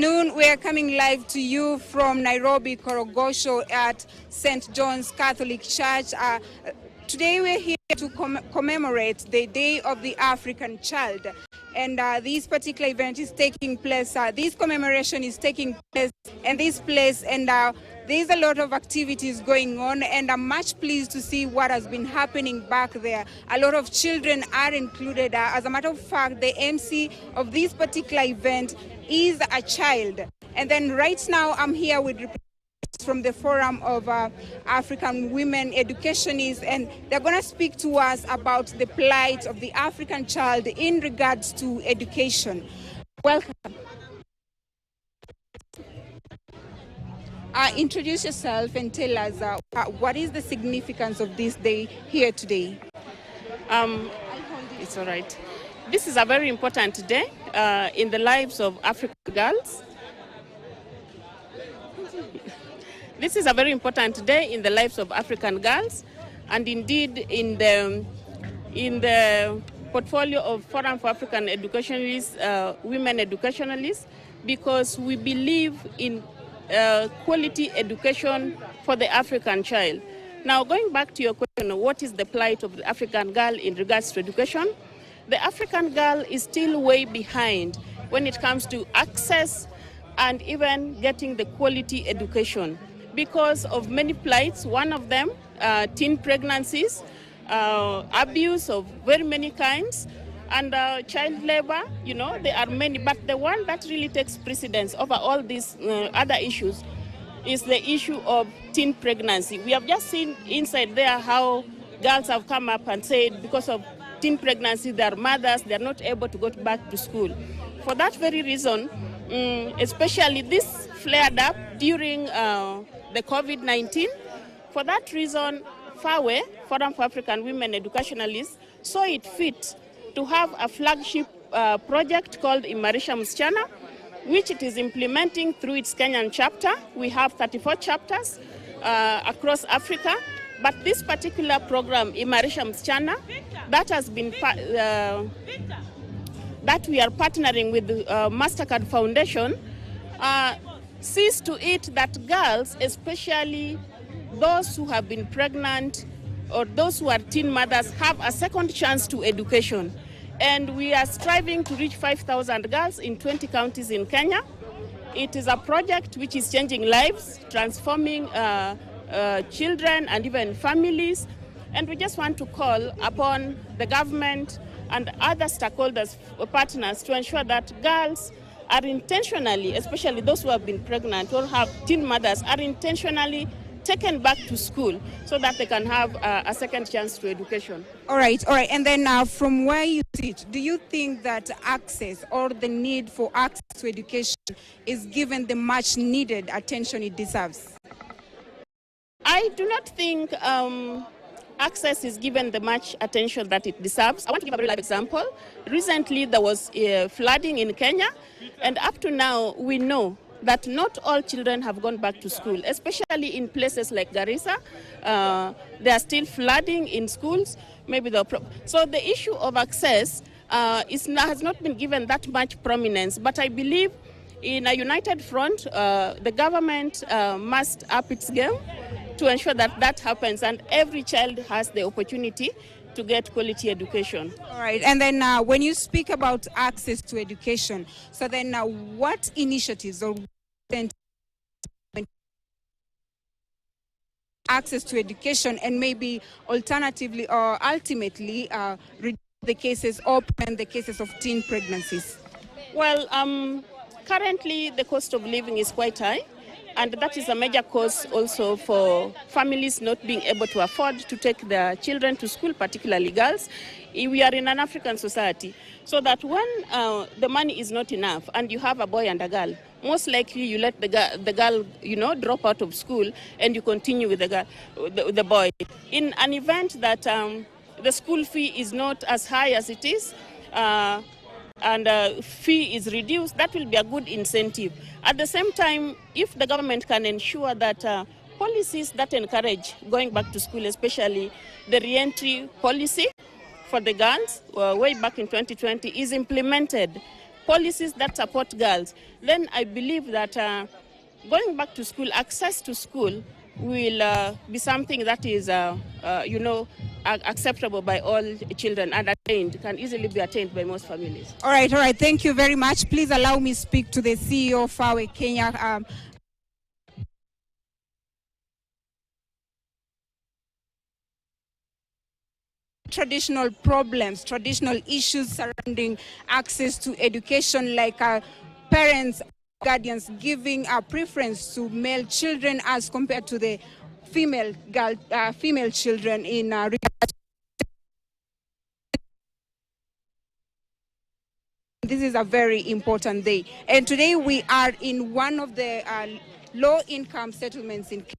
afternoon. We are coming live to you from Nairobi, Korogocho at St. John's Catholic Church. Today we're here to commemorate the Day of the African Child. And this particular event is taking place, this commemoration is taking place in this place, and there's a lot of activities going on, and I'm much pleased to see what has been happening back there. A lot of children are included. As a matter of fact, the MC of this particular event is a child. And then right now I'm here with representatives from the Forum of African Women Educationists, and they're going to speak to us about the plight of the African child in regards to education. Welcome. Introduce yourself and tell us what is the significance of this day here today. It's all right. This is a very important day in the lives of African girls. This is a very important day in the lives of African girls, and indeed in the portfolio of Forum for African Educationists, Women Educationists, because we believe in quality education for the African child. Now, going back to your question, what is the plight of the African girl in regards to education? The African girl is still way behind when it comes to access and even getting the quality education, because of many plights. One of them, teen pregnancies, abuse of very many kinds, and child labor. You know, there are many, but the one that really takes precedence over all these other issues is the issue of teen pregnancy. We have just seen inside there how girls have come up and said because of teen pregnancy, their mothers, they are not able to go back to school. For that very reason, especially this flared up during the COVID-19. For that reason, FAWE, Forum for African Women Educationalists, saw it fit to have a flagship project called Imarisha Msichana, which it is implementing through its Kenyan chapter. We have 34 chapters across Africa, but this particular program, Imarisha Msichana, that has been that we are partnering with the MasterCard Foundation, sees to it that girls, especially those who have been pregnant or those who are teen mothers, have a second chance to education. And we are striving to reach 5,000 girls in 20 counties in Kenya. It is a project which is changing lives, transforming children and even families. And we just want to call upon the government and other stakeholders, partners, to ensure that girls are intentionally, especially those who have been pregnant or have teen mothers, are intentionally taken back to school so that they can have a second chance to education. All right. And then from where you sit, do you think that access or the need for access to education is given the much needed attention it deserves? I do not think access is given the much attention that it deserves. I want to give a very live example. Recently, there was flooding in Kenya, and up to now, we know that not all children have gone back to school, especially in places like Garissa. There are still flooding in schools. So the issue of access has not been given that much prominence, but I believe in a united front, the government must up its game to ensure that that happens and every child has the opportunity to get quality education. All right, and then when you speak about access to education, so then what initiatives or access to education and maybe alternatively or ultimately reduce the cases, open the cases of teen pregnancies? Well, currently the cost of living is quite high, and that is a major cause also for families not being able to afford to take their children to school, particularly girls. We are in an African society, so that when the money is not enough and you have a boy and a girl, most likely you let the girl, drop out of school and you continue with the boy. In an event that the school fee is not as high as it is, and fee is reduced, that will be a good incentive. At the same time, if the government can ensure that policies that encourage going back to school, especially the re-entry policy for the girls, way back in 2020, is implemented policies that support girls, then I believe that going back to school, access to school will be something that is, acceptable by all children and attained, can easily be attained by most families. All right. Thank you very much. Please allow me speak to the CEO of Fawe Kenya. Traditional problems, traditional issues surrounding access to education, like parents, guardians giving a preference to male children as compared to the female children in This is a very important day. And today we are in one of the low-income settlements in Kenya.